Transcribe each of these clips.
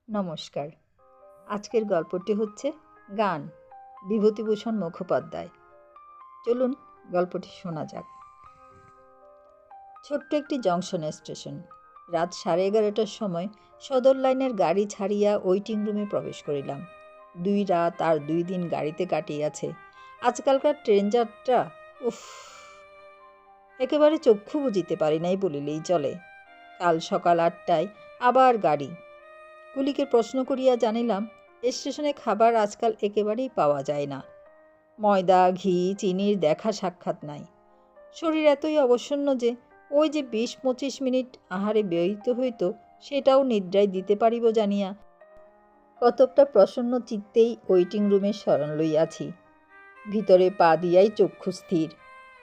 নমস্কার। আজকের গল্পটি হচ্ছে গান, বিভূতিভূষণ মুখোপাধ্যায়। চলুন গল্পটি শোনা যাক। ছোট্ট একটি জংশন স্টেশন। রাত 11:30টার সময় সদর লাইনের গাড়ি ছাড়িয়া ওয়েটিং রুমে প্রবেশ করিলাম। 2 রাত আর 2 দিন গাড়িতে কাটিয়াছে। আজকালকার ট্রেন যাত্রা উফ, একেবারে চক্ষু বুঝিতে পারি নাই বলিলেই চলে। কাল সকাল 8টায় আবার গাড়ি। কুলিকে প্রশ্ন করিয়া জানিলাম, স্টেশনে খাবার আজকাল একেবারেই পাওয়া যায় না। ময়দা, ঘি, চিনির দেখা সাক্ষাৎ নাই। শরীর এতই অবসন্ন যে ওই যে 20-25 মিনিট আহারে ব্যয়িত হইত, সেটাও নিদ্রায় দিতে পারিব জানিয়া কতকটা প্রসন্ন চিত্তেই ওয়েটিং রুমের শরণ লইয়াছি। ভিতরে পা দিয়াই চক্ষু স্থির।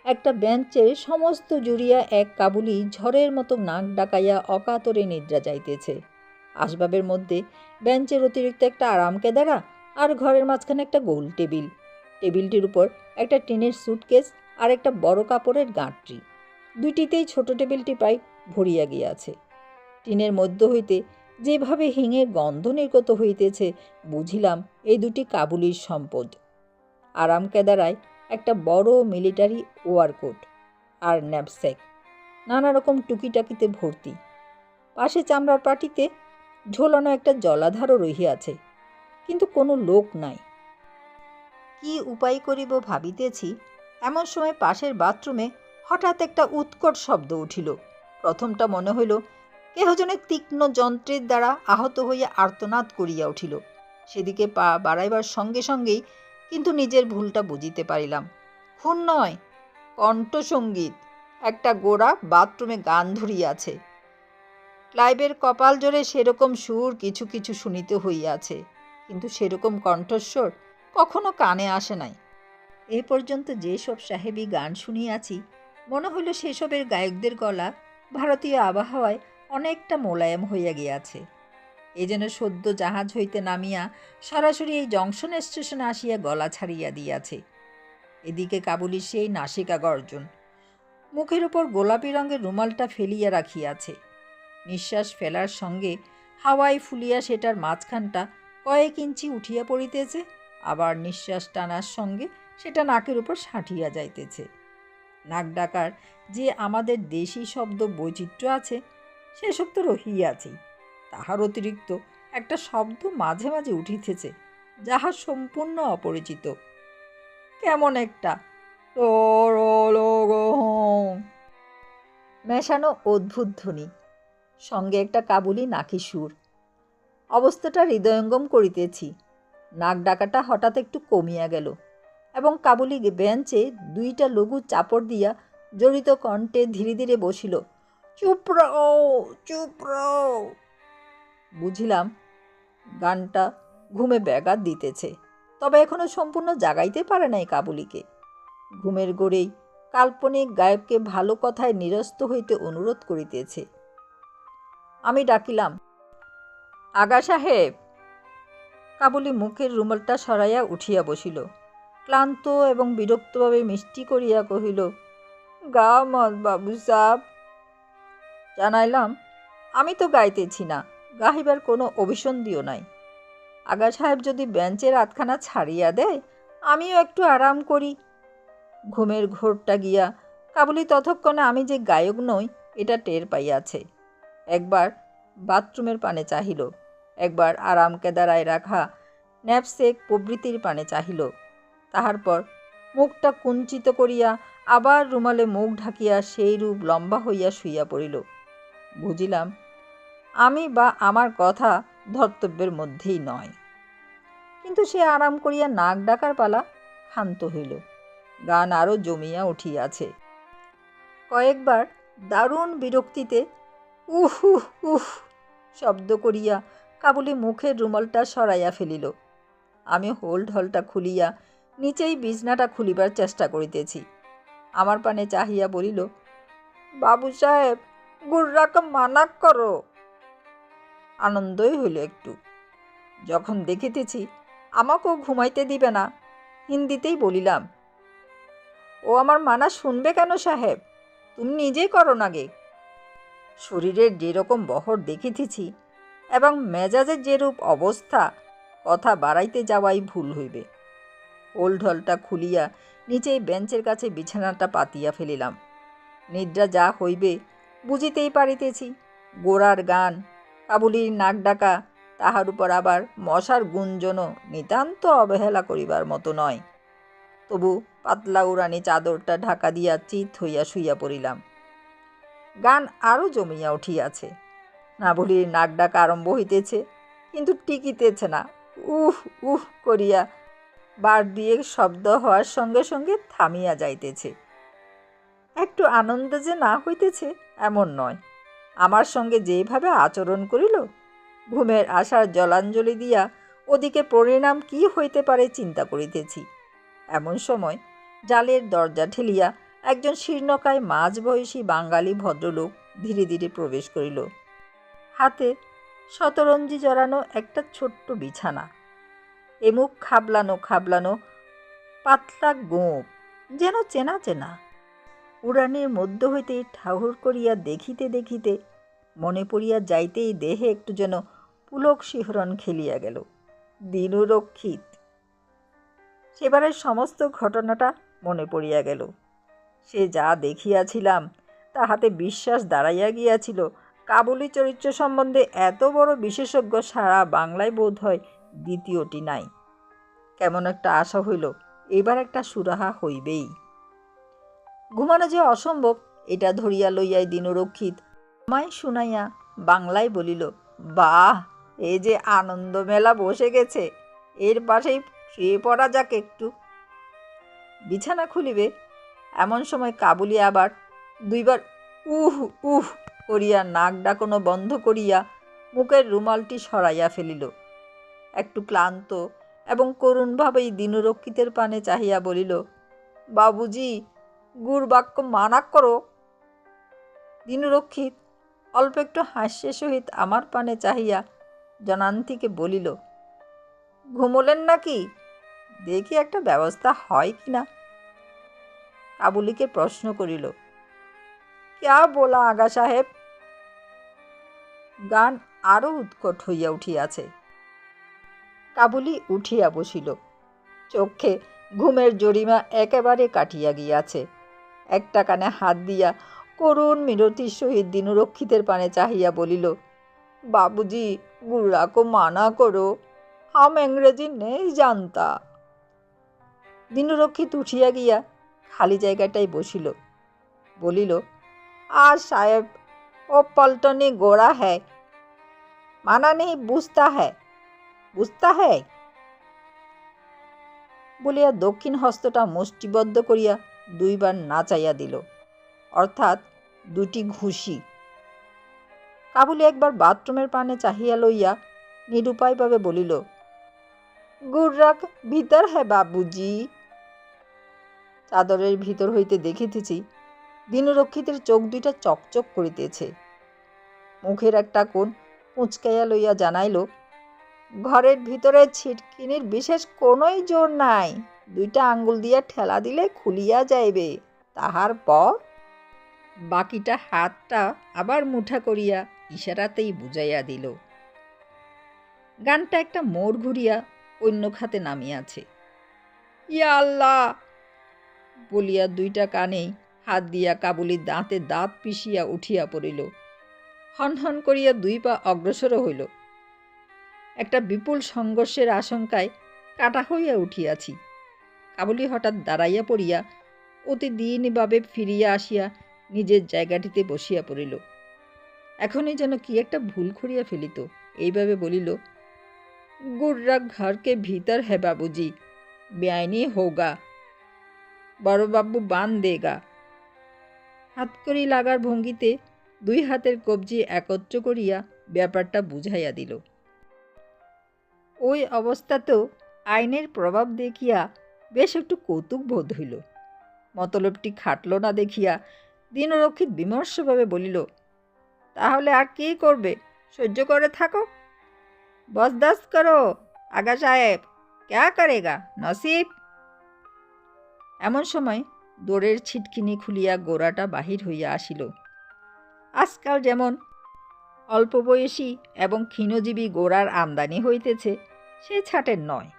একটা বেঞ্চের সমস্ত জুড়িয়া এক কাবুলি ঝড়ের মতো নাক ডাকাইয়া অকাতরে নিদ্রা যাইতেছে। আসবাবের মধ্যে বেঞ্চের অতিরিক্ত একটা আরাম কেদারা আর ঘরের মাঝখানে একটা গোল টেবিল। টেবিলটির উপর একটা টিনের স্যুটকেস আর একটা বড় কাপড়ের গাঁটরি। দুইটিতেই ছোট টেবিলটি প্রায় ভরিয়া গিয়াছে। টিনের মধ্য হইতে যেভাবে হিঙের গন্ধ নির্গত হইতেছে, বুঝিলাম এই দুটি কাবুলির সম্পদ। আরাম কেদারায় একটা বড় মিলিটারি ওয়ারকোট আর ন্যাপস্যাক, নানা রকম টুকিটাকিতে ভর্তি। পাশে চামড়ার পাটিতে ঝোলানো একটা জলাধারও রহিয়াছে, কিন্তু কোনো লোক নাই। কি উপায় করিব ভাবিতেছি, এমন সময় পাশের বাথরুমে হঠাৎ একটা উৎকট শব্দ উঠিল। প্রথমটা মনে হইল কেহ জনে তীক্ষ্ণ যন্ত্রের দ্বারা আহত হইয়া আর্তনাদ করিয়া উঠিল। সেদিকে পা বাড়াইবার সঙ্গে সঙ্গেই কিন্তু নিজের ভুলটা বুঝিতে পারিলাম। খুন নয়, কণ্ঠসঙ্গীত। একটা গোরা বাথরুমে গান ধরিয়াছে। ক্লাইবের কপাল জোরে সেরকম সুর কিছু কিছু শুনিতে হইয়াছে, কিন্তু সেরকম কণ্ঠস্বর কখনো কানে আসে নাই। এ পর্যন্ত যেসব সাহেবী গান শুনিয়াছি, মনে হইল সেসবের গায়কদের গলা ভারতীয় আবহাওয়ায় অনেকটা মোলায়েম হইয়া গিয়াছে। এ যেন সদ্য জাহাজ হইতে নামিয়া সরাসরি এই জংশন স্টেশনে আসিয়া গলা ছাড়িয়া দিয়াছে। এদিকে কাবুলির সেই নাসিকা গর্জন। মুখের উপর গোলাপি রঙের রুমালটা ফেলিয়া রাখিয়াছে। নিঃশ্বাস ফেলার সঙ্গে হাওয়ায় ফুলিয়া সেটার মাঝখানটা কয়েক ইঞ্চি উঠিয়া পড়িতেছে, আবার নিঃশ্বাস টানার সঙ্গে সেটা নাকের উপর সাঁটিয়া যাইতেছে। নাক ডাকার যে আমাদের দেশি শব্দ বৈচিত্র্য আছে, সেসব তো রহিয়াছেই। তাহার অতিরিক্ত একটা শব্দ মাঝে মাঝে উঠিতেছে, যাহা সম্পূর্ণ অপরিচিত। কেমন একটা মেশানো অদ্ভুত ধ্বনি, সঙ্গে একটা কাবুলি নাকি সুর। অবস্থাটা হৃদয়ঙ্গম করিতেছি। নাক ডাকাটা হঠাৎ একটু কমিয়া গেল এবং কাবুলি বেঞ্চে 2টা লঘু চাপড় দিয়া জড়িত কণ্ঠে ধীরে ধীরে বসিল, চুপ রও, চুপ রও। বুঝিলাম গানটা ঘুমে ব্যাঘাত দিতেছে, তবে এখনো সম্পূর্ণ জাগাইতে পারে নাই কাবুলিকে। ঘুমের গোড়েই কাল্পনিক গায়ককে ভালো কথায় নিরস্ত হইতে অনুরোধ করিতেছে। আমি ডাকিলাম, আগা সাহেব। কাবুলি মুখের রুমালটা সরাইয়া উঠিয়া বসিল। ক্লান্ত এবং বিরক্তভাবে মিষ্টি করিয়া কহিল, গা মত বাবু সাব। জানাইলাম, আমি তো গাইতেছি না, গাহিবার কোনো অভিসন্ধিও নাই। আগা সাহেব যদি বেঞ্চের আধখানা ছাড়িয়া দেয়, আমিও একটু আরাম করি। ঘুমের ঘোরটা গিয়া কাবুলি ততক্ষণে আমি যে গায়ক নই এটা টের পাইয়াছে। একবার বাথরুমের পানে চাহিল, একবার আরাম কেদারায় রাখা ন্যাপস্যাক প্রভৃতির পানে চাহিল। তাহার পর মুখটা কুঞ্চিত করিয়া আবার রুমালে মুখ ঢাকিয়া সেই রূপ লম্বা হইয়া শুইয়া পড়িল। বুঝিলাম আমি বা আমার কথা ধর্তব্যের মধ্যেই নয়। কিন্তু সে আরাম করিয়া নাক ডাকার পালা ক্ষান্ত হইল। গান আরও জমিয়া উঠিয়াছে। কয়েকবার দারুণ বিরক্তিতে উহ উহ উহ শব্দ করিয়া কাবুলি মুখের রুমালটা সরাইয়া ফেলিল। আমি হোল্ড হলটা খুলিয়া নিচেই বিছনাটা খুলিবার চেষ্টা করিতেছি। আমার পানে চাহিয়া বলিল, বাবু সাহেব, গুর্রাকে মানা করো। আনন্দই হইল একটু। যখন দেখিতেছি আমাকেও ঘুমাইতে দিবে না, হিন্দিতেই বলিলাম, ও আমার মানা শুনবে কেন সাহেব? তুমি নিজেই করো না গে। শরীরের যেরকম বহর দেখিতেছি, এবং মেজাজের যেরূপ অবস্থা, কথা বাড়াইতে যাওয়াই ভুল হইবে। ওলঢলটা খুলিয়া নিচেই বেঞ্চের কাছে বিছানাটা পাতিয়া ফেলিলাম। নিদ্রা যা হইবে বুঝিতেই পারিতেছি। গোরার গান, কাবুলির নাক ডাকা, তাহার উপর আবার মশার গুঞ্জনও নিতান্ত অবহেলা করিবার মতো নয়। তবু পাতলা উড়ানি চাদরটা ঢাকা দিয়া চিত হইয়া শুইয়া পড়িলাম। গান আরও জমিয়া উঠিয়াছে। নাবুলির নাক ডাকা আরম্ভ হইতেছে, কিন্তু টিকিতেছে না। উহ উহ করিয়া বার দিয়ে শব্দ হওয়ার সঙ্গে সঙ্গে থামিয়া যাইতেছে। একটু আনন্দ যে না হইতেছে এমন নয়। আমার সঙ্গে যেভাবে আচরণ করিল, ঘুমের আশার জলাঞ্জলি দিয়া ওদিকে পরিণাম কি হইতে পারে চিন্তা করিতেছি। এমন সময় জালের দরজা ঠেলিয়া একজন শীর্ণকায় মাঝবয়সী বাঙালি ভদ্রলোক ধীরে ধীরে প্রবেশ করিল। হাতে শতরঞ্জি জড়ানো একটা ছোট্ট বিছানা, এমুখ খাবলানো খাবলানো পাতলা গোঁপ, যেন চেনা চেনা। উড়ানের মধ্য হইতে ঠাহুর করিয়া দেখিতে দেখিতে মনে পড়িয়া যাইতেই দেহে একটু যেন পুলক শিহরণ খেলিয়া গেল। দিনুরক্ষিত। সেবারের সমস্ত ঘটনাটা মনে পড়িয়া গেল। সে যা দেখিয়াছিলাম তাহাতে বিশ্বাস দাঁড়াইয়া গিয়াছিল কাবুলি চরিত্র সম্বন্ধে এত বড় বিশেষজ্ঞ সারা বাংলায় বোধ হয় দ্বিতীয়টি নাই। কেমন একটা আশা হইল, এবার একটা সুরাহা হইবেই। ঘুমানো যে অসম্ভব এটা ধরিয়া লইয়াই দিনুরক্ষিত আমায় শুনাইয়া বাংলায় বলিল, বাহ, এই যে আনন্দ মেলা বসে গেছে, এর পাশেই শুয়ে পড়া যাক একটু। বিছানা খুলিবে এমন সময় কাবুলি আবার দুইবার উহ উহ করিয়া নাক ডাকানো বন্ধ করিয়া মুখের রুমালটি সরাইয়া ফেলিল। একটু ক্লান্ত এবং করুণভাবেই দিনুরক্ষিতের পানে চাহিয়া বলিল, বাবুজি, গুড় বাক্য মানা করো। দিনুরক্ষিত অল্প একটু হাস্যের সহিত আমার পানে চাহিয়া জনান্তিকে বলিল, ঘুমোলেন নাকি? দেখি একটা ব্যবস্থা হয় কি না। কাবুলিকে প্রশ্ন করিল, ক্যা বলা আগা সাহেব? গান আরও উৎকট হইয়া উঠিয়াছে। কাবুলি উঠিয়া বসিল। চক্ষে ঘুমের জরিমা একেবারে কাটিয়া গিয়াছে। একটা কানে হাত দিয়া করুণ মিনতির সহিত দিনুরক্ষিতের পানে চাহিয়া বলিল, বাবুজি, গুড়া কো মানা করো, হাম ইংরেজি নেই জানতা। দিনুরক্ষিত উঠিয়া গিয়া খালি জায়গাটাই বসিল। বলিল, আর সাহেব, ও পল্টনি গোড়া হ্যায়, মানা নেই বুঝতা হ্যায়, বুঝতা হ্যায়। বলিয়া দক্ষিণ হস্তটা মুষ্টিবদ্ধ করিয়া দুইবার নাচাইয়া দিল, অর্থাৎ দুটি ঘুষি। কাবুলি একবার বাথরুমের পানে চাহিয়া লইয়া নিরুপায়ভাবে বলিল, গুড়রাক ভিতর হ্যাঁ বাবুজি। চাদরের ভিতর হইতে দেখিতেছি দিনুরক্ষিতের চোখ দুইটা চকচক করিতেছে। মুখের একটা কোণ কুঁচকাইয়া লইয়া জানাইল, ঘরের ভিতরে ছিটকিনির বিশেষ কোনোই জোর নাই, দুইটা আঙ্গুল দিয়া ঠেলা দিলে খুলিয়া যাইবে, তাহার পর বাকিটা হাতটা আবার মুঠা করিয়া ইশারাতেই বুঝাইয়া দিল। গানটা একটা মোড় ঘুরিয়া অন্য খাতে নামিয়াছে। ইয়া আল্লাহ বলিয়া দুইটা কানেই হাত দিয়া কাবুলি দাঁতে দাঁত পিষিয়া উঠিয়া পড়িল। হনহন করিয়া দুই পা অগ্রসর হইল। একটা বিপুল সংঘর্ষের আশঙ্কায় কাটা হইয়া উঠিয়াছি। কাবুলি হঠাৎ দাঁড়াইয়া পড়িয়া অতি দীনভাবে ফিরিয়া আসিয়া নিজের জায়গাটিতে বসিয়া পড়িল। এখনই যেন কি একটা ভুল করিয়া ফেলিত। এইভাবে বলিল, গুড়রা ঘরকে ভিতর হে বাবুজি, বেআইনি হোগা, বড়বাবু বান দেগা। হাতকড়ি লাগার ভঙ্গিতে দুই হাতের কবজি একত্র করিয়া ব্যাপারটা বুঝাইয়া দিল। ওই অবস্থাতেও আইনের প্রভাব দেখিয়া বেশ একটু কৌতুক বোধ হইল। মতলবটি খাটল না দেখিয়া দিনুরক্ষিত বিমর্ষভাবে বলিল, তাহলে আর কি করবে? সহ্য করে থাকো। বরদাস্ত করো আগা সাহেব, ক্যা করেগা নসিব। এমন সময় দোরের ছিটকিনি খুলিয়া গোরাটা বাহির হইয়া আসিল। আজকাল যেমন অল্প বয়সী এবং ক্ষীণজীবী গোরার আমদানি হইতেছে সে ছাটের নয়।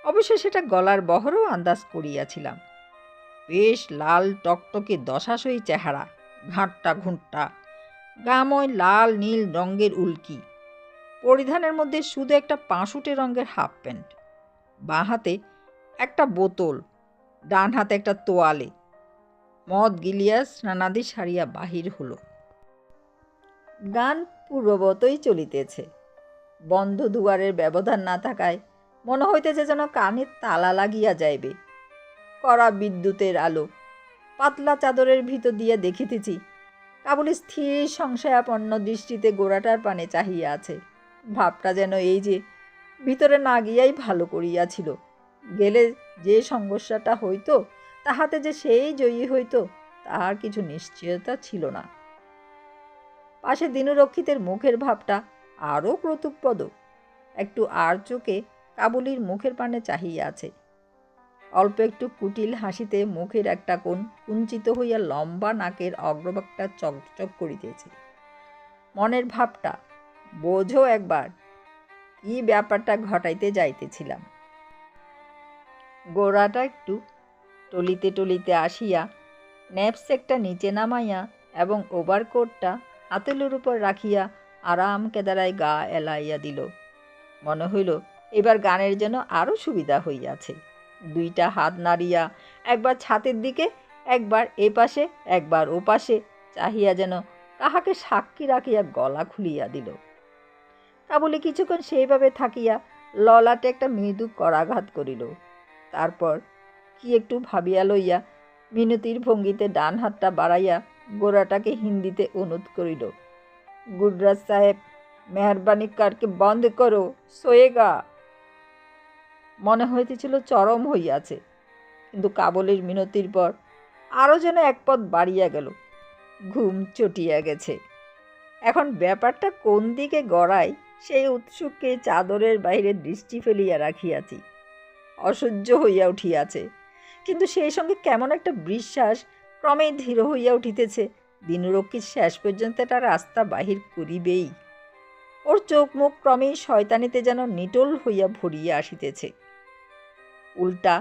অবশ্য সেটা গলার বহরও আন্দাজ করিয়াছিলাম। বেশ লাল টকটকে দশাশই চেহারা, ঘাটটা ঘুঁটটা, গাময় লাল নীল রঙের উল্কি, পরিধানের মধ্যে শুধু একটা পাঁশুটে রঙের হাফ প্যান্ট, বাঁ হাতে একটা বোতল, ডান হাতে একটা তোয়ালে। মদ গিলিয়া স্নানাদি সারিয়া বাহির হল। গান পূর্ববতই চলিতেছে। বন্ধ দুয়ারের ব্যবধান না থাকায় মনে হইতেছে যেন কানে তালা লাগিয়া যাইবে। কড়া বিদ্যুতের আলো, পাতলা চাদরের ভিতর দিয়া দেখিতেছি কাবুলি স্থির সংশয়াপন্ন দৃষ্টিতে গোরাটার পানে চাহিয়া আছে। ভাবটা যেন এই যে ভিতরে না গিয়াই ভালো করিয়াছিল, গেলে যে সংঘর্ষটা হইত তাহাতে যে সেই জয়ী হইত তাহার কিছু নিশ্চয়তা ছিল না। পাশে দিনরক্ষিতের মুখের ভাবটা আরও কৌতুকপদ, একটু আর চোখে কাবুলির মুখের পানে চাহিয়া আছে। অল্প একটু কুটিল হাসিতে মুখের একটা কোণ কুঞ্চিত হইয়া লম্বা নাকের অগ্রভাগটা চকচক করিতেছে। মনের ভাবটা বোঝো একবার, কি ব্যাপারটা ঘটাইতে যাইতেছিলাম। গোরাটা একটু টলিতে টলিতে আসিয়া ন্যাপস্যাকটা নিচে নামাইয়া এবং ওভারকোটটা আঁতেলের উপর রাখিয়া আরাম কেদারায় গা এলাইয়া দিল। মনে হইল এবার গানের যেন আরও সুবিধা হইয়াছে। দুইটা হাত নাড়িয়া একবার ছাতের দিকে, একবার এপাশে একবার ওপাশে চাহিয়া যেন কাহাকে সাক্ষী রাখিয়া গলা খুলিয়া দিল। কাবুলি কিছুক্ষণ সেইভাবে থাকিয়া ললাটে একটা মৃদু করাঘাত করিল। তারপর কি একটু ভাবিয়া লইয়া মিনতির ভঙ্গিতে ডান হাতটা বাড়াইয়া গোরাটাকে হিন্দিতে অনুরোধ করিল, গুডরাজ সাহেব, মেহরবানি করকে বন্ধ করো, সোয়েগা। মনে হইতেছিল চরম হইয়াছে, কিন্তু কাবুলির মিনতির পর আরও যেন এক পদ বাড়িয়া গেল। ঘুম চটিয়া গেছে। এখন ব্যাপারটা কোন দিকে গড়ায় সেই উৎসুককে চাদরের বাইরে দৃষ্টি ফেলিয়া রাখিয়াছি। অসহ্য হইয়া উঠিয়াছে, কিন্তু সেই সঙ্গে কেমন একটা বিশ্বাস ক্রমেই ধীর হইয়া উঠিতেছে দিনরক্ষী শেষ পর্যন্ত একটা রাস্তা বাহির করিবেই। ওর চোখ মুখ ক্রমেই শয়তানিতে যেন নিটোল হইয়া ভরিয়া আসিতেছে। উল্টা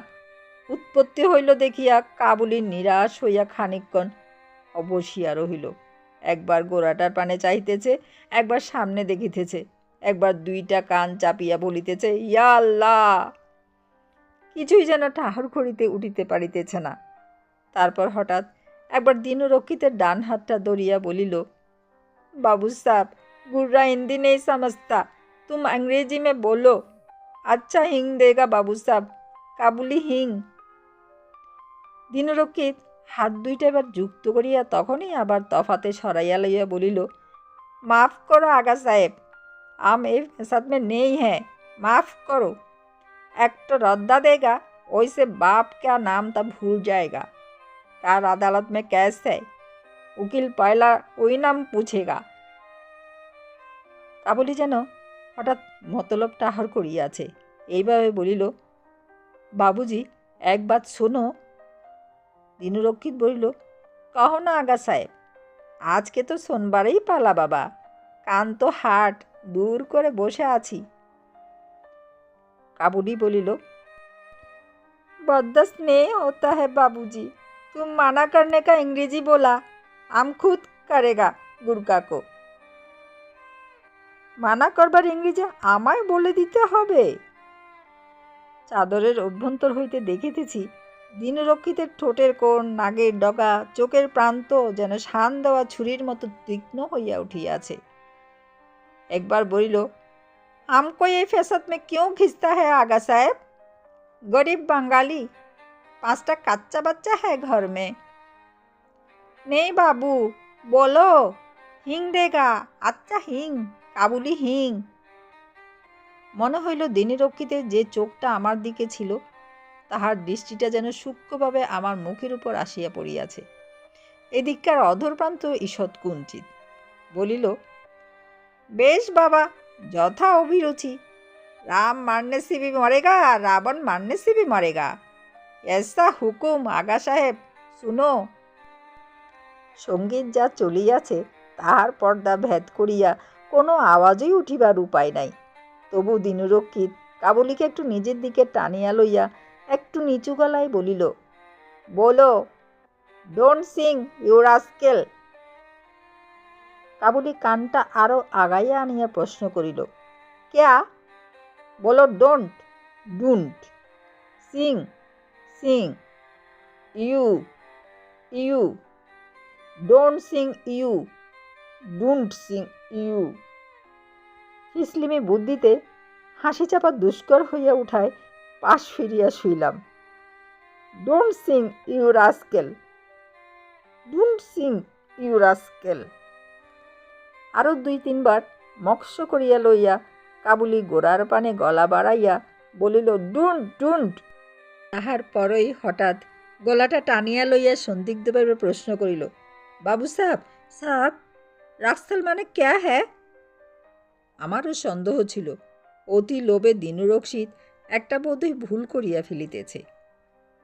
উৎপত্তি হইল দেখিয়া কাবুলি নিরাশ হইয়া খানিকক্ষণ অবসিয়া রহিল। একবার গোরাটার পানে চাহিতেছে, একবার সামনে দেখিতেছে, একবার দুইটা কান চাপিয়া বলিতেছে, ইয়া আল্লাহ। কিছুই যেন ঠাহর করিতে উঠিতে পারিতেছে না। তারপর হঠাৎ একবার দিনরক্ষিতের ডান হাতটা ধরিয়া বলিল, বাবু সাহেব, गुर्रा हिंदी नहीं समझता, तुम अंग्रेजी में बोलो। अच्छा हिंग देगा बाबू साहब, काबुली हिंग। দিনরক্ষিত হাত দুইটা এবার যুক্ত করিয়া তখনই আবার তফাতে সরাইয়া লইয়া বলিল, মাফ করো আগা সাহেব, हम ए फसाद में नहीं है, माफ करो। एक तो रद्दा देगा, वैसे बाप क्या नाम था भूल जाएगा। कार अदालत में केस है, उकील पहला वही नाम पूछेगा। কাবুলি যেন হঠাৎ মতলব টাহার করিয়াছে, এইভাবে বলিল, বাবুজি এক বাত শোনো। দিনরক্ষিত বলিল, কहो না আগা সাহেব, আজকে তো সোমবারেই পালা বাবা, কান তো হাট দূর করে বসে আছি। কাবুলি বলিল, बदस नहीं होता है बाबूजी, तुम माना करने का अंग्रेजी बोला, हम खुद करेगा गुरका को। মানা করবার ইংরেজি আমায় বলে দিতে হবে? চাদরের অভ্যন্তর হইতে দেখিতেছি দিনরক্ষিতের ঠোঁটের কোণ, নাগের ডগা, চোখের প্রান্ত যেন শান দেওয়া ছুরির মতো তীক্ষ্ণ হইয়া উঠিয়াছে। একবার বলিল, हमको ये फैसद में क्यों खींचता है आगा साहेब? गरीब बंगाली, 5टा कच्चा बच्चा है घर में। नहीं बाबू, बोलो, हिंग देगा, अच्छा हिंग, কাবুলি হিং। মনে হইল দিনরক্ষিতের যে চোখটা আমার দিকে ছিল তাহার দৃষ্টিটা যেন সূক্ষ্মভাবে আমার মুখের উপর আসিয়া পড়িয়াছে। এদিককার অধর প্রান্ত ঈষৎ কুঞ্চিত। বলিল, বেশ বাবা, যথা অভিরুচি। রাম মারনে সে भी मरेगा, रावण मारने से भी मरेगा, ऐसा हुकुम आगा साहेब, শুনো। সঙ্গীত যা চলিয়াছে তাহার পর্দা ভেদ করিয়া কোনো আওয়াজই উঠিবার উপায় নাই। তবু দিনুরক্ষিত কাবুলিকে একটু নিজের দিকে টানিয়া লইয়া একটু নিচু গলায় বলিল, বলো, ডোন্ট সিং ইউ রাস্কেল। কাবুলি কানটা আরো আগাইয়া আনিয়া প্রশ্ন করিল, ক্যা? বলো, don't, don't, sing, sing, you, you, don't sing you, don't sing you. ফিসলিমি বুদ্ধিতে হাসি চাপা দুষ্কর হইয়া উঠায় পাশ ফিরিয়া শুইলাম। Don't sing you rascal, don't sing you rascal. আরও 2-3 বার মক্স করিয়া লইয়া কাবুলি গোড়ার পানে গলা বাড়াইয়া বলিল, ডুন্ট, ডুন্ট। তাহার পরই হঠাৎ গলাটা টানিয়া লইয়া সন্দিগ্ধভাবে প্রশ্ন করিল, বাবু সাহেব, সাহেব, রাস্কেল মানে ক্যা হ্যাঁ? আমারও সন্দেহ ছিল, অতি লোভে দিনুরক্ষিত একটা বোধহয় ভুল করিয়া ফেলিতেছে।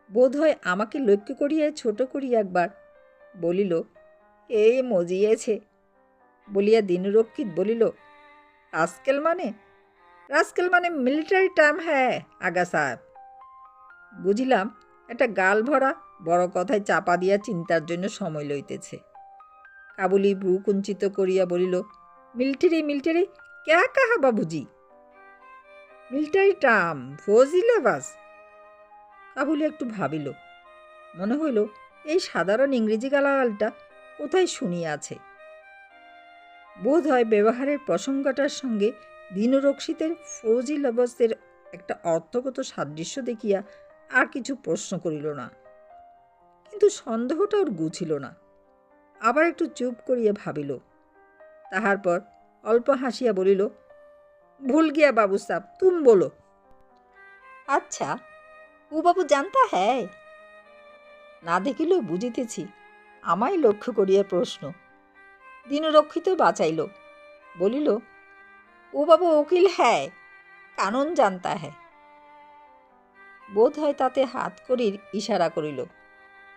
বোধহয় আমাকে লক্ষ্য করিয়া ছোট করিয়া একবার বলিল, এই মজিয়েছে বলিয়া দিনুরক্ষিত বলিল, রাস্কেল মানে? রাস্কেল মানে মিলিটারি টার্ম হ্যাঁ আগা সাহেব। বুঝিলাম একটা গাল ভরা বড় কথায় চাপা দিয়া চিন্তার জন্য সময় লইতেছে। কাবুলি ভ্রু কুঞ্চিত করিয়া বলিল, মিলিটারি, মিলিটারি ক্যা কাহা বাবুজি? মিলিটারি টার্ম, ফৌজি লেবাস। কাবুলি একটু ভাবিল, মনে হইল এই সাধারণ ইংরেজি গালাগালটা কোথায় শুনিয়াছে। বোধ হয় ব্যবহারের প্রসঙ্গটার সঙ্গে দিনুরক্ষিতের ফৌজি লেবাসের একটা অর্থগত সাদৃশ্য দেখিয়া আর কিছু প্রশ্ন করিল না, কিন্তু সন্দেহটা ওর গুছিল না। আবার একটু চুপ করিয়া ভাবিল, তাহার পর অল্প হাসিয়া বলিল, ভুল গিয়া বাবু সাহেব, তুম বলো। আচ্ছা, ও বাবু জানতা হ্যাঁ? না দেখিলেও বুঝিতেছি আমায় লক্ষ্য করিয়া প্রশ্ন। দিনুরক্ষিত বাঁচাইল, বলিল, ও বাবু উকিল হ্যাঁ, কানুন জানতা হ্যাঁ। বোধ হয় তাতে হাত করির ইশারা করিল।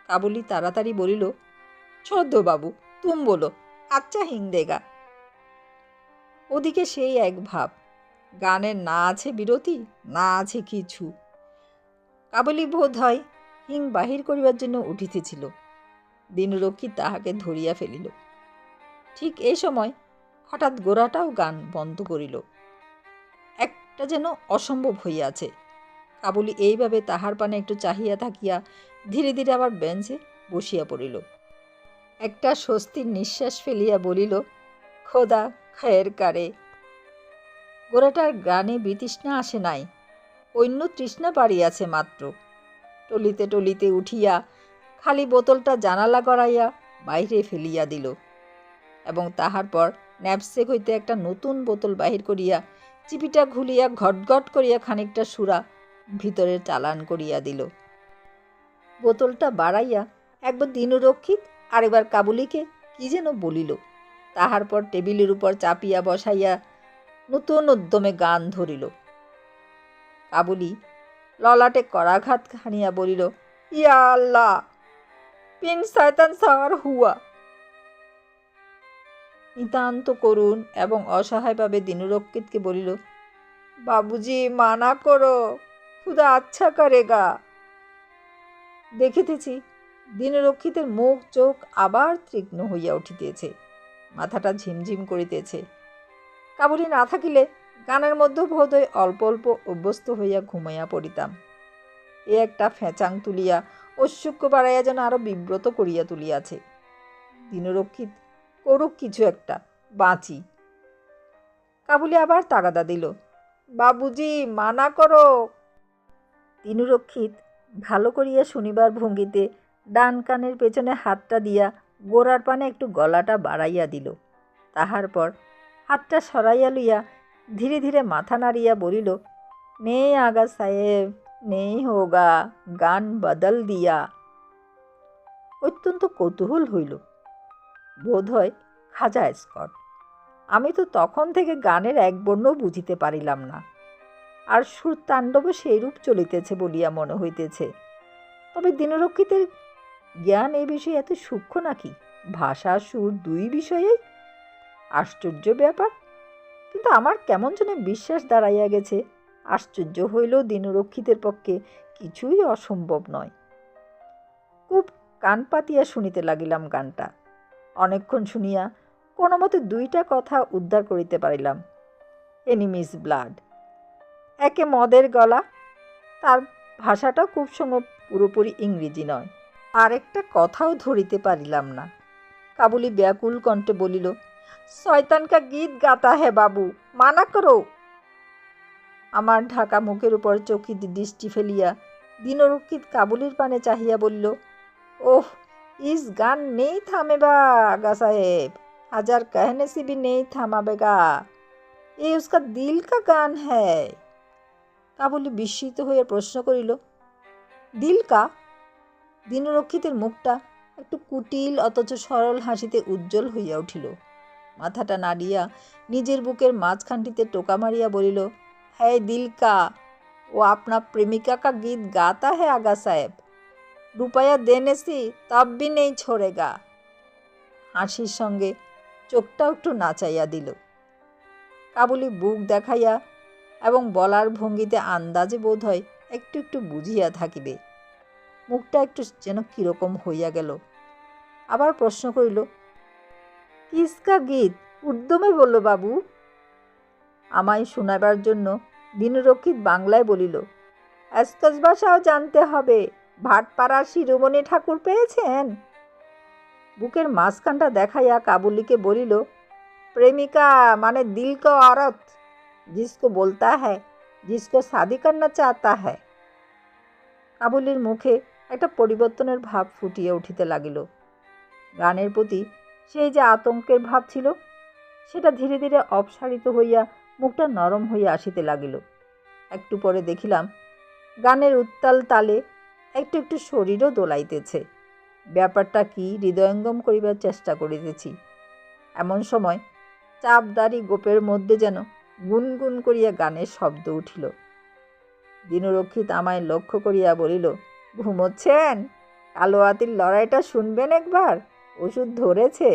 কাবুলি তাড়াতাড়ি বলিল, ছোদ্দ বাবু, তুম বলো, আচ্ছা হিংদেগা। ওদিকে সেই এক ভাব, গানের না আছে বিরতি, না আছে কিছু। কাবুলি বোধ হয় হিং বাহির করিবার জন্য উঠিতেছিল। দিনুরক্ষিত তাহাকে ধরিয়া ফেলিল। ঠিক এই সময় হঠাৎ গোরাটাও গান বন্ধ করিল। একটা যেন অসম্ভব হইয়াছে। কাবুলি এইভাবে তাহার পানে একটু চাহিয়া থাকিয়া ধীরে ধীরে আবার বেঞ্চে বসিয়া পড়িল। একটা স্বস্তির নিঃশ্বাস ফেলিয়া বলিল, খোদা খায়ের কারে। গোরাটার গানে বিতৃষ্ণা আসে নাই, অন্য তৃষ্ণা বাড়িয়াছে মাত্র। টলিতে টলিতে উঠিয়া খালি বোতলটা জানালা গড়াইয়া বাহিরে ফেলিয়া দিল এবং তাহার পর ন্যাপসেক হইতে একটা নতুন বোতল বাহির করিয়া চিপিটা ঘুলিয়া ঘটঘট করিয়া খানিকটা সুরা ভিতরে চালান করিয়া দিল। বোতলটা বাড়াইয়া একবার দিনুরক্ষিত আরেকবার কাবুলিকে কি যেন বলিল। তাহার পর টেবিলের উপর চাপিয়া বসাইয়া নতুন উদ্যমে গান ধরিল। কাবুলি ললাটে করাঘাত খানিয়া বলিল, ইয়া আল্লাহ, পিন শয়তান সাওয়ার হুয়া। নিতান্ত করুণ এবং অসহায়ভাবে দিনুরক্ষিতকে বলিল, বাবুজি মানা করো, খুদা আচ্ছা করেগা। দেখিতেছি দিনুরক্ষিতের মুখ চোখ আবার তীক্ষ্ণ হইয়া উঠিতেছে, মাথাটা ঝিমঝিম করিতেছে। কাবুলি না থাকিলে গানের মধ্যে বোধহয় অল্প অল্প অভ্যস্ত হইয়া ঘুমাইয়া পড়িতাম। এ একটা ফেঁচাং তুলিয়া ঐশ্বক্য বাড়াইয়া যেন আরো বিব্রত করিয়া তুলিয়াছে। দিনুরক্ষিত করুক কিছু একটা, বাঁচি। কাবুলি আবার তাগাদা দিল, বাবুজি মানা করো। দিনুরক্ষিত ভালো করিয়া শুনিবার ভঙ্গিতে ডান কানের পেছনে হাতটা দিয়া গোড়ার পানে একটু গলাটা বাড়াইয়া দিল। তাহার পর হাতটা সরাইয়া লইয়া ধীরে ধীরে মাথা নাড়িয়া বলিল, নেই আগা সাহেব, নেই হোগা, গান বদল দিয়া। অত্যন্ত কৌতূহল হইল। বোধ হয় খাজা স্কট। আমি তো তখন থেকে গানের এক বর্ণও বুঝিতে পারিলাম না, আর সুর তাণ্ডবও সেইরূপ চলিতেছে বলিয়া মনে হইতেছে। তবে দিনুরক্ষিতের জ্ঞান এই বিষয়ে এত সূক্ষ্ম নাকি? ভাষা সুর দুই বিষয়েই আশ্চর্য ব্যাপার। কিন্তু আমার কেমন যেন বিশ্বাস দাঁড়াইয়া গেছে, আশ্চর্য হইলেও দিনরক্ষিতের পক্ষে কিছুই অসম্ভব নয়। খুব কান পাতিয়া শুনিতে লাগিলাম গানটা। অনেকক্ষণ শুনিয়া কোনো মতে দুইটা কথা উদ্ধার করিতে পারিলাম। এনিমিস ব্লাড, একে মদের গলা, তার ভাষাটা খুব সময় পুরোপুরি ইংরেজি নয়। আরেকটা কথাও ধরিতে পারিলাম না। কাবুলি ব্যাকুল কণ্ঠে বলিল, শয়তান কা গীত গাতা হে বাবু, মানা করো। আমার ঢাকা মুখের উপর চকিত দৃষ্টি ফেলিয়া দিনরক্ষিত কাবুলির পানে চাহিয়া বলিল, ওহ, ইস গান নেই থামেবা আগা সাহেব, হাজার कहने से भी नहीं থামাবেগা, এ উসকা দিল কা গান হ্যায়। কাবুলি বিস্মিত হইয়া প্রশ্ন করিল, দিল কা? দিনরক্ষিতের মুখটা একটু কুটিল অথচ সরল হাসিতে উজ্জ্বল হইয়া উঠিল। মাথাটা নাড়িয়া নিজের বুকের মাঝখানটিতে টোকা মারিয়া বলিল, হ্যাঁ দিল কা, ও আপনা প্রেমিকা কা গীত গাতা है आगा साहेब, रुपया देने से तब भी नहीं छोड़ेगा। হাসির সঙ্গে চোখটাও একটু নাচাইয়া দিল। কাবুলি বুক দেখাইয়া এবং বলার ভঙ্গিতে আন্দাজে বোধ হয় একটু একটু বুঝিয়া থাকিবে। মুখটা একটু যেন কীরকম হইয়া গেল। আবার প্রশ্ন করিল, কিসকা গীত? উর্দমে বলল বাবু। আমায় শোনাবার জন্য দিনরক্ষিত বাংলায় বলিল, অ্যাসকজ ভাষাও জানতে হবে, ভাটপাড়ার শিরোমণি ঠাকুর পেয়েছেন? বুকের মাঝখানটা দেখাইয়া কাবুলিকে বলিল, প্রেমিকা মানে দিল কা औरत, जिसको बोलता है, जिसको शादी करना चाहता है। কাবুলির মুখে একটা পরিবর্তনের ভাব ফুটিয়ে উঠিতে লাগিল। গানের প্রতি সেই যে আতঙ্কের ভাব ছিল, সেটা ধীরে ধীরে অপসারিত হইয়া মুখটা নরম হইয়া আসিতে লাগিল। একটু পরে দেখিলাম গানের উত্তাল তালে একটু একটু শরীরও দোলাইতেছে। ব্যাপারটা কি হৃদয়ঙ্গম করিবার চেষ্টা করিতেছি, এমন সময় চাপদারি গোপের মধ্যে যেন গুনগুন করিয়া গানের শব্দ উঠিল। দিনরক্ষিত আমায় লক্ষ্য করিয়া বলিল, ঘুমোচ্ছেন? কালো হাতির লড়াইটা শুনবেন একবার, ওষুধ ধরেছে।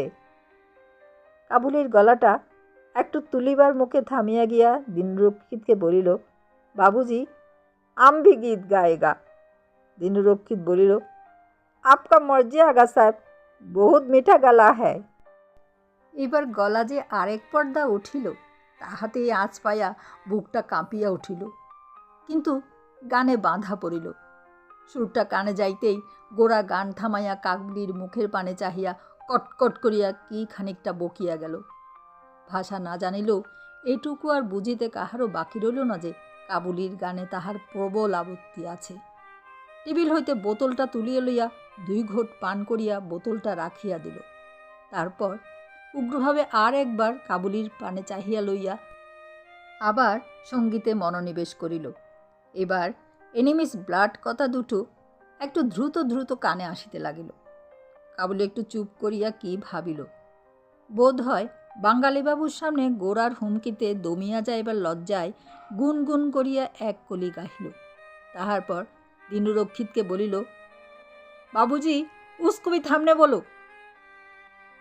কাবুলির গলাটা একটু তুলিবার মুখে থামিয়া গিয়া দিনরক্ষিতকে বলিল, বাবুজি আম ভি গীত গায়েগা। দিনরক্ষিত বলিল, আপকা মর্জি আগা সাহেব, বহুত মিঠা গলা হ্যায়। এবার গলা যে আরেক পর্দা উঠিল, তাহাতেই আঁচ পাইয়া বুকটা কাঁপিয়া উঠিল। কিন্তু গানে বাঁধা পড়িল। সুরটা কানে যাইতেই গোড়া গান থামাইয়া কাবুলির মুখের পানে চাহিয়া কটকট করিয়া কি খানিকটা বকিয়া গেল। ভাষা না জানিলেও এইটুকু আর বুঝিতে কাহারও বাকি রইল না যে কাবুলির গানে তাহার প্রবল আপত্তি আছে। টেবিল হইতে বোতলটা তুলিয়া লইয়া 2 ঘোট পান করিয়া বোতলটা রাখিয়া দিল। তারপর উগ্রভাবে আর একবার কাবুলির পানে চাহিয়া লইয়া আবার সঙ্গীতে মনোনিবেশ করিল। এবার এনিমিস ব্লাড কথা দুটো একটু দ্রুত দ্রুত কানে আসিতে লাগিল। কাবুলি একটু চুপ করিয়া কি ভাবিল। বোধ হয় বাঙালিবাবুর সামনে গোড়ার হুমকিতে দমিয়া যাইবার লজ্জায় গুনগুন করিয়া এক কলি গাহিল। তাহার পর দিনরক্ষিতকে বলিল, বাবুজি উসকো ভি থামনে বলো।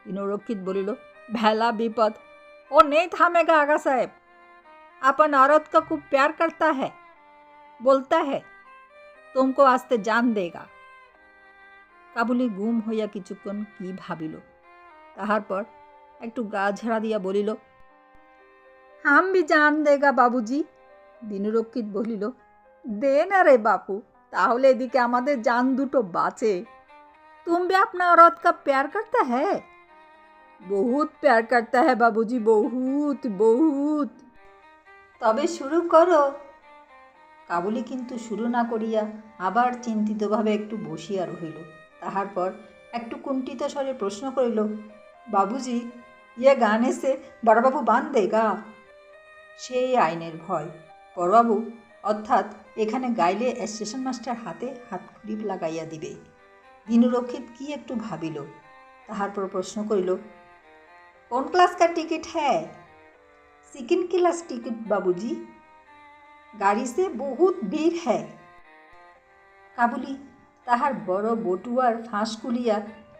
দিনরক্ষিত বলিল, ভেলা বিপদ, ও নেই থামেগা আগা সাহেব, अपन औरत का खूब प्यार करता है, बोलता है तुमको आस्ते जान देगा। কাবুলি গুম হইয়া কিছুক্ষণ কি ভাবিল। তাহার পর একটু গা ঝাড়া দিয়া বলিল, হাম ভি জান দেগা বাবুজি। দিনরক্ষিত বলিল, দে না রে বাপু, তাহলে এদিকে আমাদের জান দুটো বাঁচে। तुम भी अपना औरत का प्यार करता है? बहुत प्यार करता है बाबूजी, बहुत बहुत। তবে শুরু করো। কাবুলি কিন্তু শুরু না করিয়া আবার চিন্তিতভাবে একটু বসিয়া রহিল। তাহার পর একটু কুণ্ঠিত স্বরে প্রশ্ন করিল, বাবুজি ইয়ে গানে সে বড়বাবু বান দেগা? সেই আইনের ভয়। বড়বাবু অর্থাৎ এখানে গাইলে স্টেশন মাস্টার হাতে হাতখড়ি লাগাইয়া দিবে। দিনরক্ষিত কি একটু ভাবিল। তাহার পর প্রশ্ন করিল, কোন ক্লাস কা টিকিট হ্যায়? सेकंड क्लास टिकट बाबूजी, गाड़ी से बहुत भीड़ है। কাবুলি তাহার বড় বটুয়ার ফাঁস খুলিয়া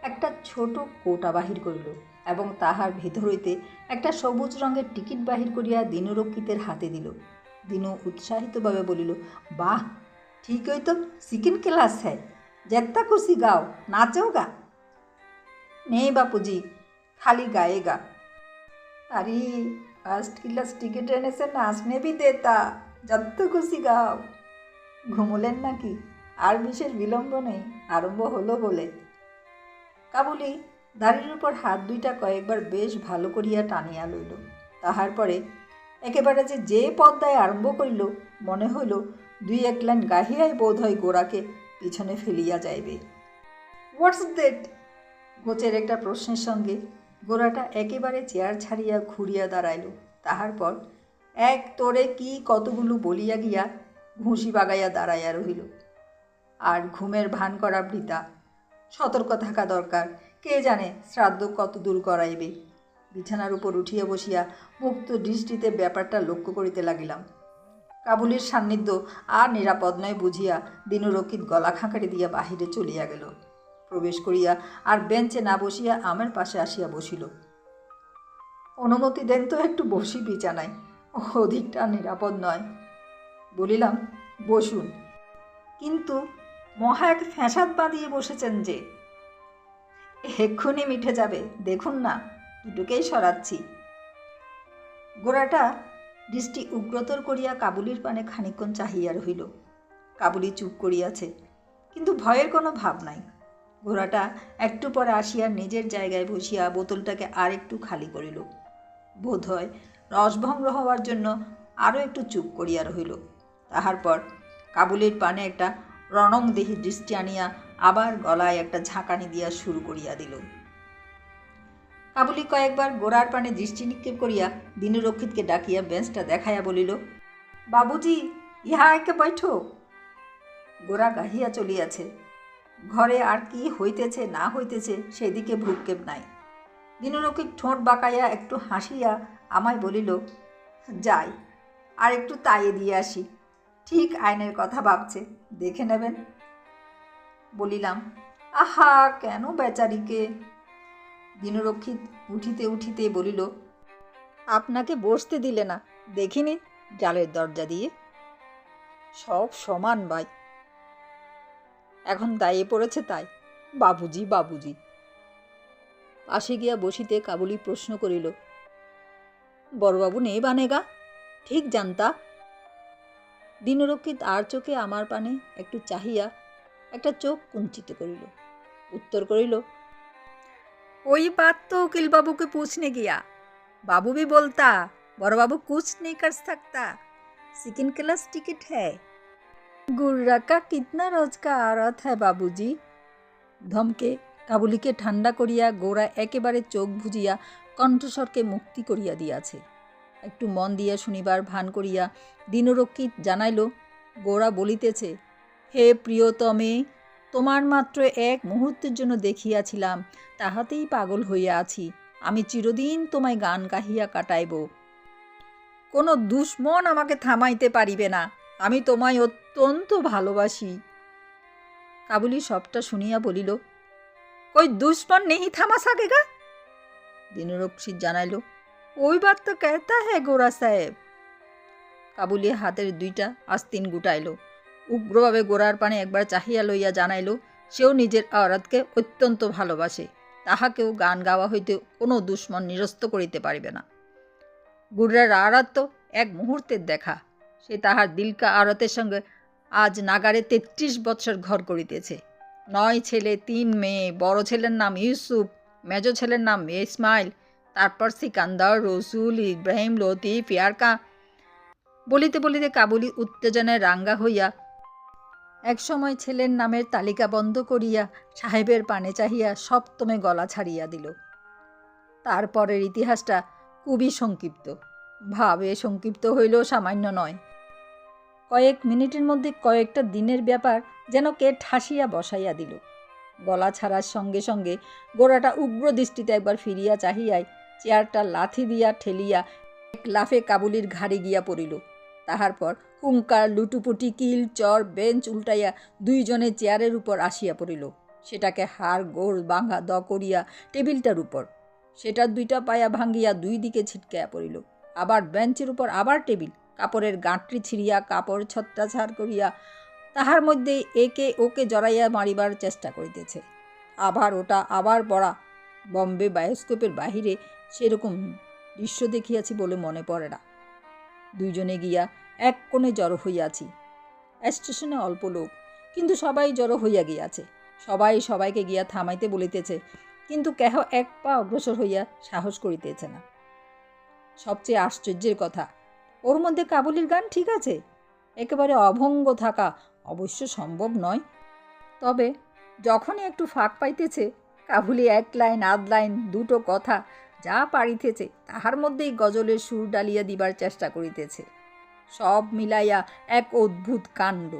একটা ছোট কোটা বাহির করিল। এবং তাহার ভিতর হইতে একটা সবুজ রঙের টিকিট বাহির করিয়া দিনরক্ষিতের হাতে দিল। দিনু উৎসাহিতভাবে বলিল, বাহ, ঠিক হই তো, সেকেন্ড ক্লাস হ্যাঁ, যেত্তা খুশি গাও, নাচও গা। নেই বাপুজি, খালি গায়ে গা। আরে ফার্স্ট ক্লাস টিকিট এনেছে, নাচনে भी देता, যত খুশি গাও। ঘুমলেন নাকি? আর বিশেষ বিলম্ব নেই, আরম্ভ হলো বলে। কাবুলি দাড়ির উপর হাত দুইটা কয়েকবার বেশ ভালো করিয়া টানিয়া লইল। তাহার পরে একেবারে যে পদ্মায় আরম্ভ করিল, মনে হইল দুই এক লাইন গাহিয়াই বোধ হয় গোরাকে পিছনে ফেলিয়া যাইবে। What's that? গোচের একটা প্রশ্নের সঙ্গে গোরাটা একেবারে চেয়ার ছাড়িয়া ঘুরিয়া দাঁড়াইল। তাহার পর এক তোরে কি কতগুলো বলিয়া গিয়া ঘুষি বাগাইয়া দাঁড়াইয়া রহিল। আর ঘুমের ভান করা বৃথা, সতর্ক থাকা দরকার, কে জানে শ্রাদ্ধ কত দূর করাইবে। বিছানার উপর উঠিয়া বসিয়া মুক্ত দৃষ্টিতে ব্যাপারটা লক্ষ্য করিতে লাগিলাম। কাবুলির সান্নিধ্য আর নিরাপদ নয় বুঝিয়া দিনরক্ষিত গলা খাঁকারি দিয়া বাহিরে চলিয়া গেল। প্রবেশ করিয়া আর বেঞ্চে না বসিয়া আমার পাশে আসিয়া বসিল। অনুমতি দেন তো, একটু বসি বিছানায়, অধিকটা নিরাপদ নয়। বলিলাম, বসুন, কিন্তু মহা এক ফ্যাসাদ বাঁধিয়ে বসেছেন যে। এক্ষুনি মিটে যাবে, দেখুন না, দুটোকেই সরাচ্ছি। গোরাটা দৃষ্টি উগ্রতর করিয়া কাবুলির পানে খানিকক্ষণ চাহিয়া রহিল। কাবুলি চুপ করিয়াছে, কিন্তু ভয়ের কোনো ভাব নাই। গোরাটা একটু পরে আসিয়া নিজের জায়গায় বসিয়া বোতলটাকে আর একটু খালি করিল। বোধ হয় রসভঙ্গ হওয়ার জন্য আরও একটু চুপ করিয়া রহিল। তাহার পর কাবুলির পানে একটা রণংদেহী দৃষ্টি আনিয়া আবার গলায় একটা ঝাঁকানি দিয়া শুরু করিয়া দিল। কাবুলি কয়েকবার গোরার পানে দৃষ্টি নিক্ষেপ করিয়া দিনরক্ষিতকে ডাকিয়া বেঞ্চটা দেখাইয়া বলিল, বাবুজি, ইহা একে বৈঠো। গোরা গাহিয়া চলিয়াছে। ঘরে আর কি হইতেছে না হইতেছে সেদিকে ভ্রুক্ষেপ নাই। দিনরক্ষিত ঠোঁট বাঁকাইয়া একটু হাসিয়া আমায় বলিল, যাই, আর একটু তাইয়ে দিয়ে আসি, ঠিক আইনের কথা ভাবছে, দেখে নেবেন। বলিলাম, আহা, কেন বেচারিকে? দিনরক্ষিত উঠিতে উঠিতে বলিল, আপনাকে বসতে দিলে না, দেখিনি জালের দরজা দিয়ে। সব সমান ভাই, এখন দায়ে পড়েছে তাই, বাবুজি বাবুজি। পাশে গিয়া বসিতে কাবুলি প্রশ্ন করিল, বড়বাবু নেই বানেগা? ঠিক জানতা? দিনরক্ষিত আর চোখে আমার পানে একটু চাহিয়া একটা চোখ কুঞ্চিত করিল, উত্তর করিল, ওই बात तो उकील बाबू के पूछने गया, बाबू भी बोलता बड़बाबू कुछ नहीं कर सकता, सेकंड क्लास टिकट है, गुर्रा का कितना रोज का औरत है बाबूजी। ধমকে কাবুলিকে ঠান্ডা করিয়া গোরা একেবারে চোখ বুজিয়া কণ্ঠস্বরকে মুক্তি করিয়া দিয়াছে। একটু মন দিয়া শুনিবার ভান করিয়া দিনরক্ষিত জানাইল, গোরা বলিতেছে, হে প্রিয়তমে, তোমার মাত্র এক মুহূর্তের জন্য দেখিয়াছিলাম, তাহাতেই পাগল হইয়া আছি। আমি চিরদিন তোমায় গান গাহিয়া কাটাইব। কোনো দুশ্মন আমাকে থামাইতে পারিবে না, আমি তোমায় অত্যন্ত ভালোবাসি। কাবুলি সবটা শুনিয়া বলিল, কই দুশ্মন নেই থামা সাকেগা? দিনরক্ষিত জানাইল, ওই বাত তো कहता है গোরা সাহেব। কাবুলি হাতের দুইটা আস্তিন গুটাইল, উগ্রভাবে গোরার পানে একবার চাহিয়া লইয়া জানাইল, সেও নিজের আওরাতকে অত্যন্ত ভালোবাসে, তাহাকেও গান গাওয়া হইতে কোনো দুশ্মন নিরস্ত করিতে পারিবে না। গুর্রার আওরাত তো এক মুহূর্তের দেখা, সে তাহার দিলকা আওরাতের সঙ্গে আজ নাগারে ৩৩ বৎসর ঘর করিতেছে। ৯ ছেলে ৩ মেয়ে, বড় ছেলের নাম ইউসুফ, মেজ ছেলের নাম ইসমাইল, তারপর সিকান্দার, রসুল, ইব্রাহিম, লতিফ, ইয়ারকা। বলিতে বলিতে কাবুলি উত্তেজনায় রাঙ্গা হইয়া একসময় ছেলের নামের তালিকা বন্ধ করিয়া সাহেবের পানে চাহিয়া সপ্তমে গলা ছাড়িয়া দিল। তারপরের ইতিহাসটা খুবই সংক্ষিপ্ত, ভাবে সংক্ষিপ্ত হইলেও সামান্য নয়। কয়েক মিনিটের মধ্যে কয়েকটা দিনের ব্যাপার যেন কে ঠাসিয়া বসাইয়া দিল। গলা ছাড়ার সঙ্গে সঙ্গে গোরাটা উগ্র দৃষ্টিতে একবার ফিরিয়া চাহিয়াই চেয়ারটা লাথি দিয়া ঠেলিয়া এক লাফে কাবুলির ঘাড়ে গিয়া পড়িল। তাহার পর হুঙ্কার, লুটুপুটি, কিল, চর, বেঞ্চ উল্টাইয়া দুইজনে চেয়ারের উপর আসিয়া পড়িল, সেটাকে হাড় গোড় ভাঙা দ করিয়া টেবিলটার উপর। সেটার 2টা পায়া ভাঙ্গিয়া 2 দিকে ছিটকাইয়া পড়িল। আবার বেঞ্চের উপর আবার টেবিল, কাপড়ের গাঁটরি ছিঁড়িয়া কাপড় ছত্রাছাড় করিয়া তাহার মধ্যে একে ওকে জড়াইয়া মারিবার চেষ্টা করিতেছে। আবার ওটা আবার পড়া। বম্বে বায়োস্কোপের বাহিরে সেরকম দৃশ্য দেখিয়াছি বলে মনে পড়ে না। দুইজনে গিয়া এক কোণে জড়ো হইয়াছি। স্টেশনে অল্প লোক, কিন্তু সবাই জড়ো হইয়া গিয়াছে। সবাই সবাইকে গিয়া থামাইতে বলিতেছে, কিন্তু কেহ এক পা অগ্রসর হইয়া সাহস করিতেছে না। সবচেয়ে আশ্চর্যের কথা, ওর মধ্যে কাবুলির গান ঠিক আছে, একেবারে অভঙ্গ থাকা অবশ্য সম্ভব নয়, তবে যখনই একটু ফাঁক পাইতেছে কাবুলি 1 লাইন 8 লাইন 2টো কথা যা পারিতেছে তাহার মধ্যেই গজলের সুর ডালিয়া দিবার চেষ্টা করিতেছে। সব মিলাইয়া এক অদ্ভুত কাণ্ড।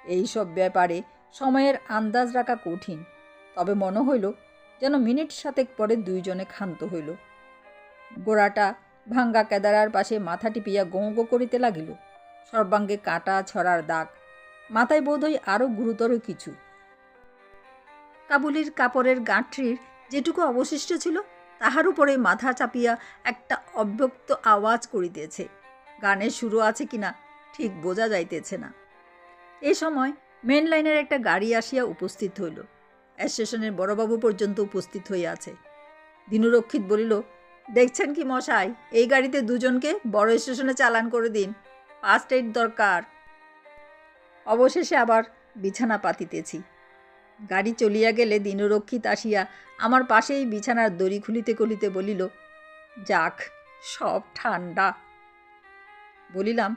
এইসব ব্যাপারে সময়ের আন্দাজ রাখা কঠিন, তবে মনে হইল যেন মিনিট 7 পরে দুইজনে ক্ষান্ত হইল। গোড়াটা ভাঙ্গা কেদারার পাশে মাথা টিপিয়া গোঁ গোঁ করিতে লাগিল। সর্বাঙ্গে কাটা ছড়ার দাগ, মাথায় বোধহয় আরও গুরুতর কিছু। কাবুলির কাপড়ের গাঁটরির যেটুকু অবশিষ্ট ছিল তাহার উপরে মাথা চাপিয়া একটা অব্যক্ত আওয়াজ করিতেছে। গানের শুরু আছে কিনা ঠিক বোঝা যাইতেছে না। এই সময় মেন লাইনের একটা গাড়ি আসিয়া উপস্থিত হইল। স্টেশনের বড়বাবু পর্যন্ত উপস্থিত হইয়াছে। দিনুরক্ষিত বলিল, দেখছেন কি মশাই, এই গাড়িতে দুজনকে বড় স্টেশনে চালান করে দিন, ফার্স্ট এইড দরকার। অবশেষে আবার বিছানা পাতিতেছি। গাড়ি চলিয়া গেলে দিনুরক্ষিত আসিয়া আমার পাশেই বিছানার দড়ি খুলিতে খুলিতে বলিল, যাক সব ঠান্ডা। বলিলাম,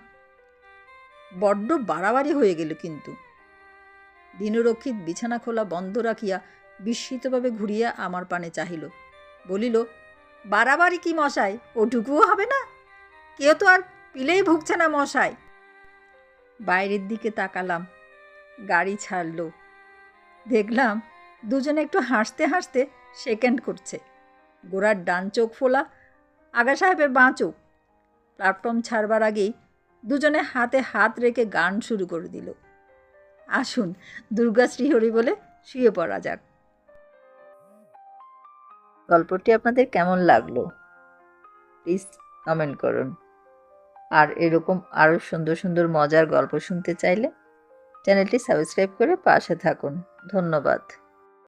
বড্ড বাড়াবাড়ি হয়ে গেল কিন্তু। দিনুরক্ষিত বিছানা খোলা বন্ধ রাখিয়া বিস্মিতভাবে ঘুরিয়া আমার পানে চাহিল। বলিল, বাড়াবাড়ি কি মশাই, ওটুকুও হবে না? কেউ তো আর পিলেই ভুগছে না মশাই। বাইরের দিকে তাকালাম, গাড়ি ছাড়ল। দেখলাম দুজনে একটু হাসতে হাসতে সেকেন্ড করছে। গোড়ার ডান চোখ ফোলা, আগা সাহেবের বাঁ চোখ। প্ল্যাটফর্ম ছাড়বার আগেই দুজনে হাতে হাত রেখে গান শুরু করে দিল। আসুন দুর্গা শ্রীহরি বলে শুয়ে পড়া যাক। গল্পটি আপনাদের কেমন লাগলো প্লিজ কমেন্ট করুন। আর এরকম আরও সুন্দর সুন্দর মজার গল্প শুনতে চাইলে চ্যানেলটি সাবস্ক্রাইব করে পাশে থাকুন। ধন্যবাদ।